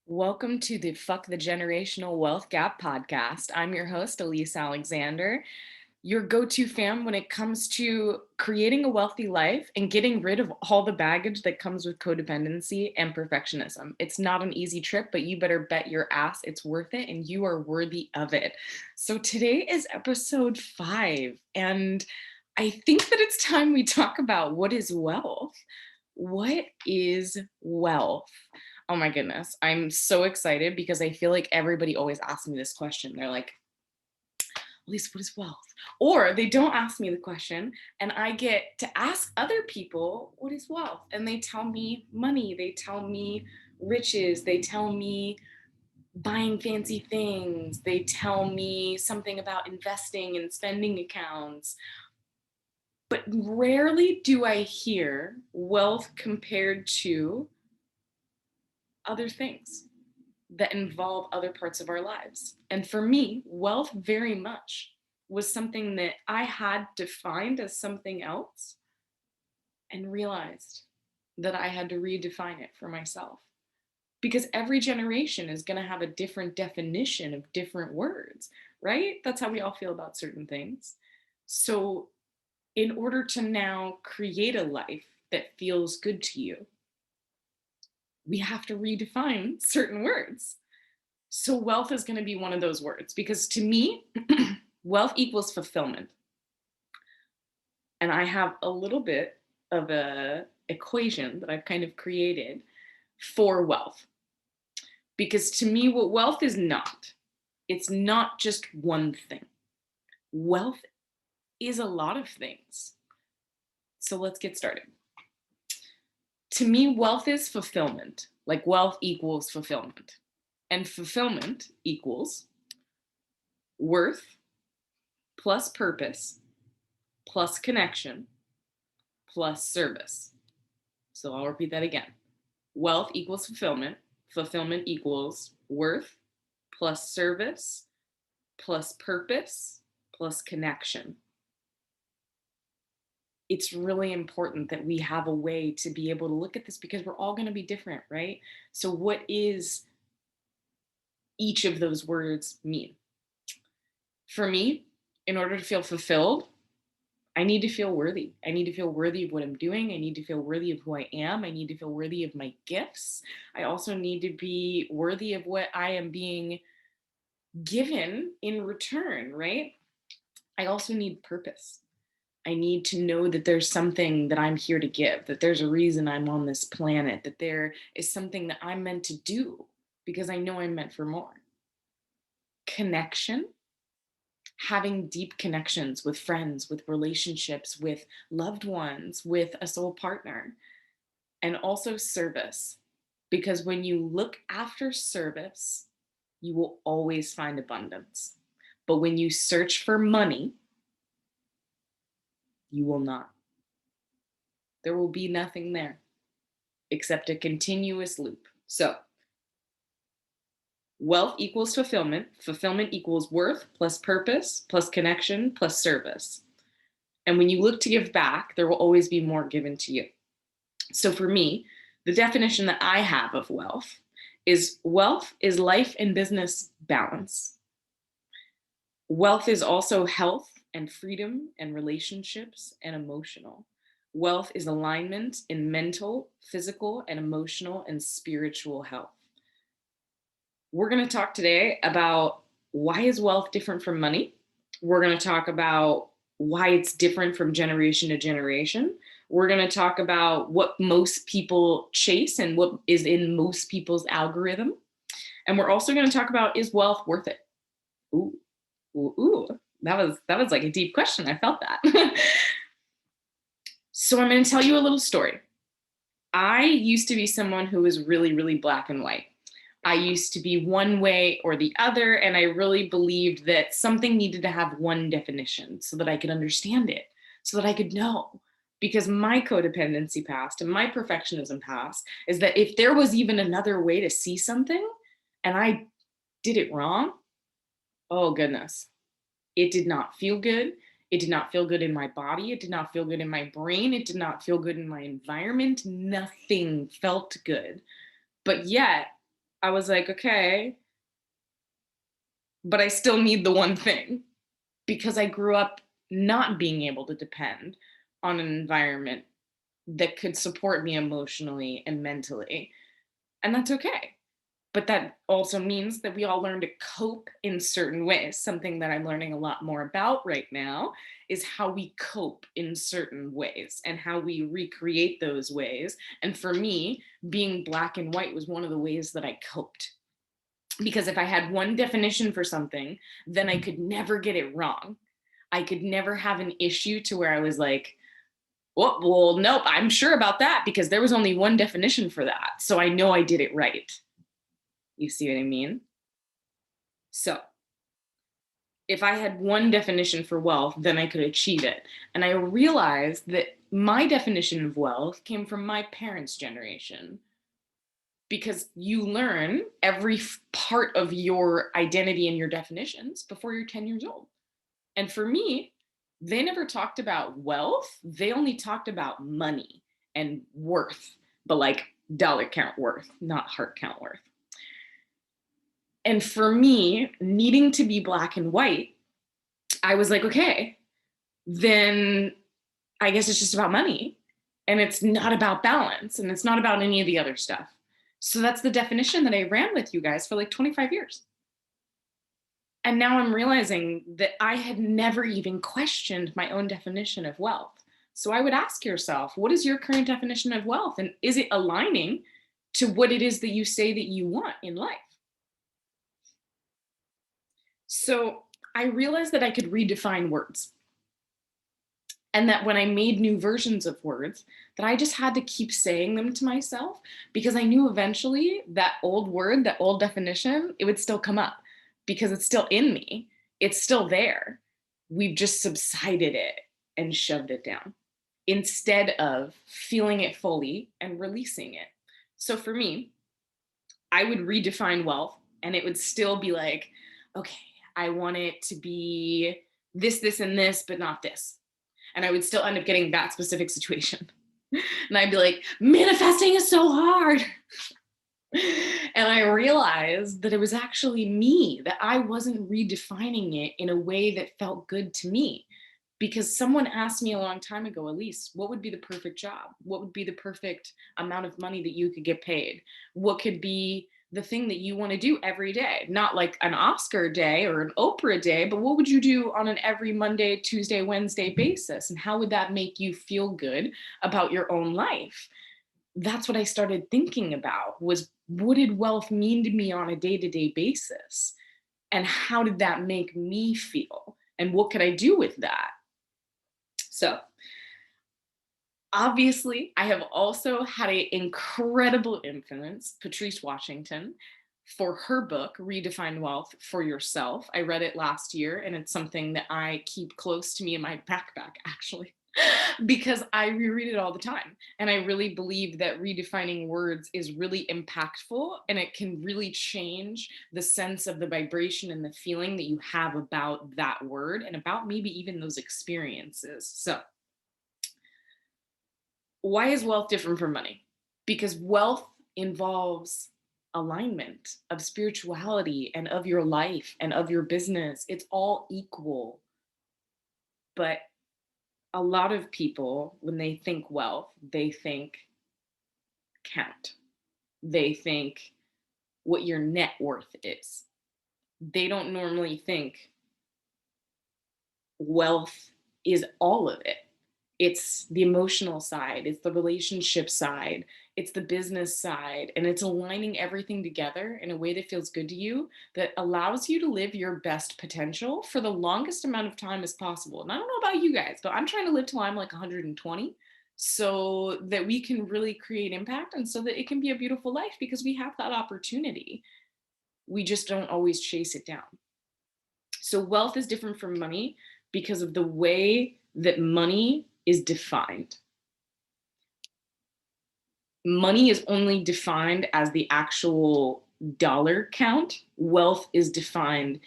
Welcome to the Fuck the Generational Wealth Gap podcast. I'm your host, Elise Alexander, your go to fam when it comes to creating a wealthy life and getting rid of all the baggage that comes with codependency and perfectionism. It's not an easy trip, but you better bet your ass it's worth it and you are worthy of it. So today is episode 5, and I think that it's time we talk about what is wealth. What is wealth? Oh my goodness. I'm so excited because I feel like everybody always asks me this question. They're like, Elise, what is wealth? Or they don't ask me the question, and I get to ask other people, what is wealth? And they tell me money, they tell me riches, they tell me buying fancy things, they tell me something about investing and spending accounts. But rarely do I hear wealth compared to other things that involve other parts of our lives. And for me, wealth very much was something that I had defined as something else and realized that I had to redefine it for myself. Because every generation is going to have a different definition of different words, right? That's how we all feel about certain things. So, in order to now create a life that feels good to you, we have to redefine certain words. So wealth is going to be one of those words because to me, wealth equals fulfillment. And I have a little bit of a equation that I've kind of created for wealth. Because to me, what wealth is not, it's not just one thing. Wealth is a lot of things. So let's get started. To me, wealth is fulfillment. Like wealth equals fulfillment. And fulfillment equals worth plus purpose plus connection plus service. So I'll repeat that again. Wealth equals fulfillment. Fulfillment equals worth plus service plus purpose plus connection. It's really important that we have a way to be able to look at this because we're all going to be different, right? So what is each of those words mean? For me, in order to feel fulfilled, I need to feel worthy. I need to feel worthy of what I'm doing. I need to feel worthy of who I am. I need to feel worthy of my gifts. I also need to be worthy of what I am being given in return, right? I also need purpose. I need to know that there's something that I'm here to give, that there's a reason I'm on this planet, that there is something that I'm meant to do because I know I'm meant for more. Connection, having deep connections with friends, with relationships, with loved ones, with a soul partner, and also service. Because when you look after service, you will always find abundance. But when you search for money, you will not. There will be nothing there except a continuous loop. So, wealth equals fulfillment. Fulfillment equals worth plus purpose plus connection plus service. And when you look to give back, there will always be more given to you. So for me, the definition that I have of wealth is life and business balance. Wealth is also health and freedom and relationships and emotional. Wealth is alignment in mental, physical, and emotional and spiritual health. We're going to talk today about why is wealth different from money? We're going to talk about why it's different from generation to generation. We're going to talk about what most people chase and what is in most people's algorithm. And we're also going to talk about, is wealth worth it? Ooh, ooh, ooh. That was like a deep question. I felt that. So I'm going to tell you a little story. I used to be someone who was really, really black and white. I used to be one way or the other, and I really believed that something needed to have one definition so that I could understand it, so that I could know. Because my codependency past and my perfectionism past is that if there was even another way to see something and I did it wrong, oh goodness, it did not feel good. It did not feel good in my body. It did not feel good in my brain. It did not feel good in my environment. Nothing felt good. But yet, I was like, okay, but I still need the one thing because I grew up not being able to depend on an environment that could support me emotionally and mentally. And that's okay. But that also means that we all learn to cope in certain ways. Something that I'm learning a lot more about right now is how we cope in certain ways and how we recreate those ways. And for me, being black and white was one of the ways that I coped. Because if I had one definition for something, then I could never get it wrong. I could never have an issue to where I was like, oh, well, nope, I'm sure about that because there was only one definition for that. So I know I did it right. You see what I mean? So if I had one definition for wealth, then I could achieve it. And I realized that my definition of wealth came from my parents' generation because you learn every part of your identity and your definitions before you're 10 years old. And for me, they never talked about wealth. They only talked about money and worth, but like dollar count worth, not heart count worth. And for me, needing to be black and white, I was like, okay, then I guess it's just about money and it's not about balance and it's not about any of the other stuff. So that's the definition that I ran with you guys for like 25 years. And now I'm realizing that I had never even questioned my own definition of wealth. So I would ask yourself, what is your current definition of wealth? And is it aligning to what it is that you say that you want in life? So I realized that I could redefine words. And that when I made new versions of words, that I just had to keep saying them to myself because I knew eventually that old word, that old definition, it would still come up because it's still in me. It's still there. We've just subsided it and shoved it down instead of feeling it fully and releasing it. So for me, I would redefine wealth and it would still be like, okay, I want it to be this, this, and this, but not this. And I would still end up getting that specific situation. And I'd be like, manifesting is so hard. And I realized that it was actually me, that I wasn't redefining it in a way that felt good to me. Because someone asked me a long time ago, Elise, what would be the perfect job? What would be the perfect amount of money that you could get paid? What could be the thing that you want to do every day? Not like an Oscar day or an Oprah day, but what would you do on an every Monday, Tuesday, Wednesday basis? And how would that make you feel good about your own life? That's what I started thinking about was what did wealth mean to me on a day-to-day basis? And how did that make me feel? And what could I do with that? So obviously, I have also had an incredible influence, Patrice Washington, for her book, Redefine Wealth for Yourself. I read it last year, and it's something that I keep close to me in my backpack, actually, because I reread it all the time. And I really believe that redefining words is really impactful and it can really change the sense of the vibration and the feeling that you have about that word and about maybe even those experiences. So, why is wealth different from money? Because wealth involves alignment of spirituality and of your life and of your business. It's all equal. But a lot of people, when they think wealth, they think count. They think what your net worth is. They don't normally think wealth is all of it. It's the emotional side, it's the relationship side, it's the business side, and it's aligning everything together in a way that feels good to you, that allows you to live your best potential for the longest amount of time as possible. And I don't know about you guys, but I'm trying to live till I'm like 120 so that we can really create impact and so that it can be a beautiful life because we have that opportunity. We just don't always chase it down. So wealth is different from money because of the way that money is defined. Money is only defined as the actual dollar count. Wealth is defined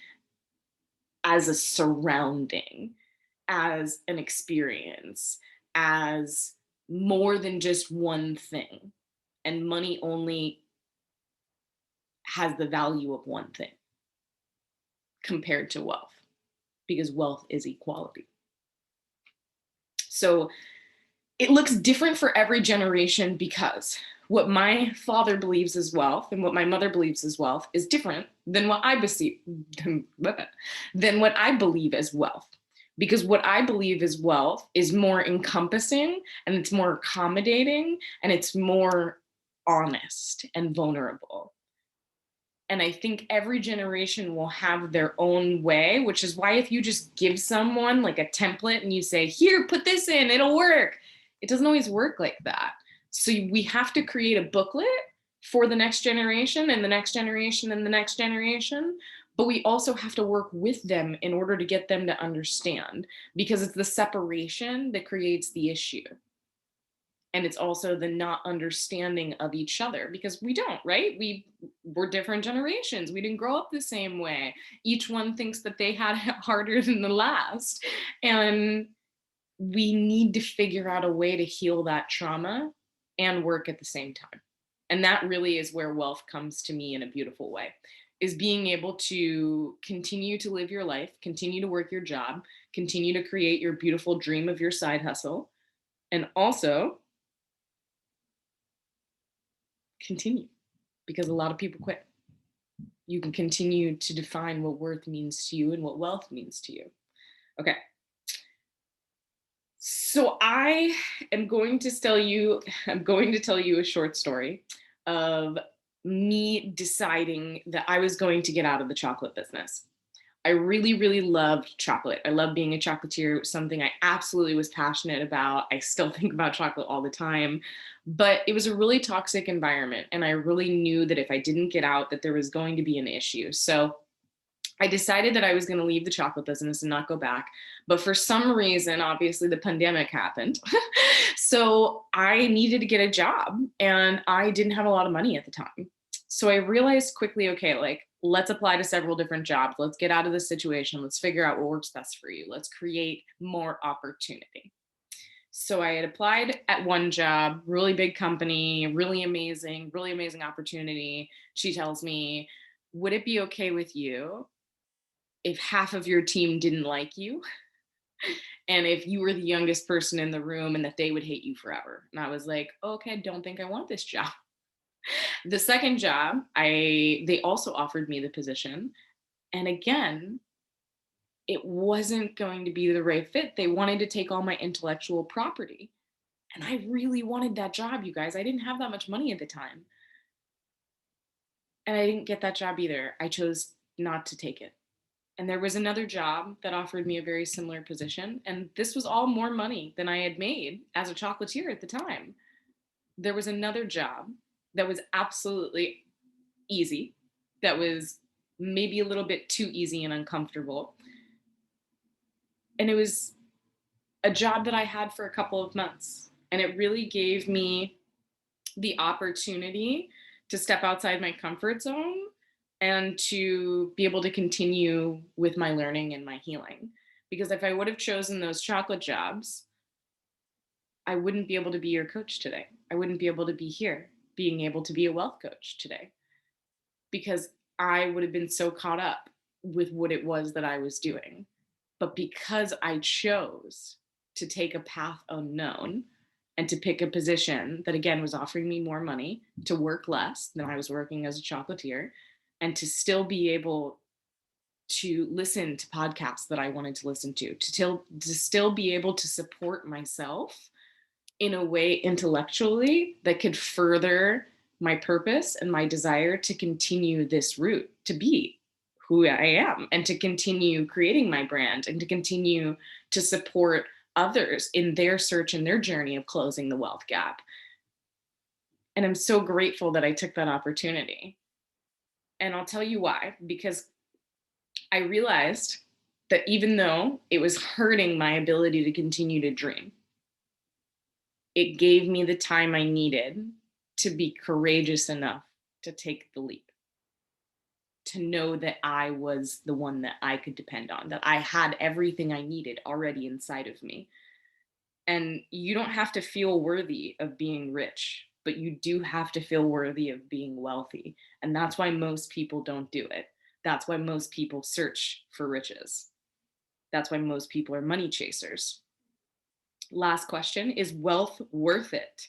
as a surrounding, as an experience, as more than just one thing. And money only has the value of one thing compared to wealth, because wealth is equality. So it looks different for every generation, because what my father believes is wealth and what my mother believes is wealth is different than what I than what I believe as wealth. Because what I believe is wealth is more encompassing, and it's more accommodating, and it's more honest and vulnerable. And I think every generation will have their own way, which is why if you just give someone like a template and you say, here, put this in, it'll work, it doesn't always work like that. So we have to create a booklet for the next generation and the next generation and the next generation. But we also have to work with them in order to get them to understand, because it's the separation that creates the issue. And it's also the not understanding of each other, because we don't, right? We're different generations. We didn't grow up the same way. Each one thinks that they had it harder than the last. And we need to figure out a way to heal that trauma and work at the same time. And that really is where wealth comes to me in a beautiful way, is being able to continue to live your life, continue to work your job, continue to create your beautiful dream of your side hustle, and also continue, because a lot of people quit. You can continue to define what worth means to you and what wealth means to you. Okay. So I'm going to tell you a short story of me deciding that I was going to get out of the chocolate business. I really, really loved chocolate. I love being a chocolatier. It was something I absolutely was passionate about. I still think about chocolate all the time, but it was a really toxic environment. And I really knew that if I didn't get out, that there was going to be an issue. So I decided that I was going to leave the chocolate business and not go back. But for some reason, obviously the pandemic happened. So I needed to get a job, and I didn't have a lot of money at the time. So I realized quickly, okay, like, let's apply to several different jobs. Let's get out of this situation. Let's figure out what works best for you. Let's create more opportunity. So I had applied at one job, really big company, really amazing opportunity. She tells me, would it be okay with you if half of your team didn't like you, and if you were the youngest person in the room, and that they would hate you forever? And I was like, okay, don't think I want this job. The second job, they also offered me the position. And again, it wasn't going to be the right fit. They wanted to take all my intellectual property. And I really wanted that job, you guys. I didn't have that much money at the time. And I didn't get that job either. I chose not to take it. And there was another job that offered me a very similar position. And this was all more money than I had made as a chocolatier at the time. There was another job that was absolutely easy, that was maybe a little bit too easy and uncomfortable. And it was a job that I had for a couple of months. And it really gave me the opportunity to step outside my comfort zone and to be able to continue with my learning and my healing. Because if I would have chosen those chocolate jobs, I wouldn't be able to be your coach today. I wouldn't be able to be here, being able to be a wealth coach today, because I would have been so caught up with what it was that I was doing. But because I chose to take a path unknown and to pick a position that, again, was offering me more money, to work less than I was working as a chocolatier, and to still be able to listen to podcasts that I wanted to listen to still be able to support myself in a way intellectually that could further my purpose and my desire to continue this route, to be who I am, and to continue creating my brand, and to continue to support others in their search and their journey of closing the wealth gap. And I'm so grateful that I took that opportunity. And I'll tell you why, because I realized that even though it was hurting my ability to continue to dream, it gave me the time I needed to be courageous enough to take the leap, to know that I was the one that I could depend on, that I had everything I needed already inside of me. And you don't have to feel worthy of being rich. but you do have to feel worthy of being wealthy. And that's why most people don't do it. That's why most people search for riches. That's why most people are money chasers. Last question: is wealth worth it?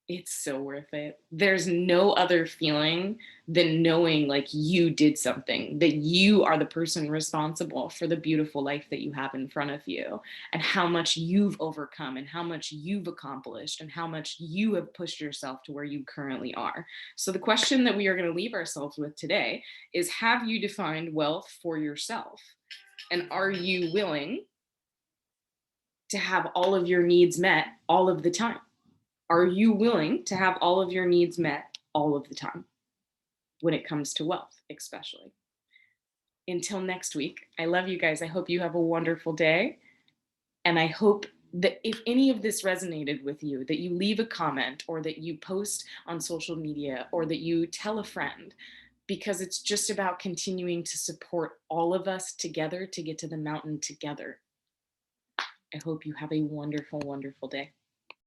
It's so worth it. There's no other feeling than knowing like you did something, that you are the person responsible for the beautiful life that you have in front of you, and how much you've overcome, and how much you've accomplished, and how much you have pushed yourself to where you currently are. So, the question that we are going to leave ourselves with today is: have you defined wealth for yourself? And are you willing to have all of your needs met all of the time? Are you willing to have all of your needs met all of the time when it comes to wealth, especially? Until next week, I love you guys. I hope you have a wonderful day. And I hope that if any of this resonated with you, that you leave a comment, or that you post on social media, or that you tell a friend, because it's just about continuing to support all of us together to get to the mountain together. I hope you have a wonderful, wonderful day.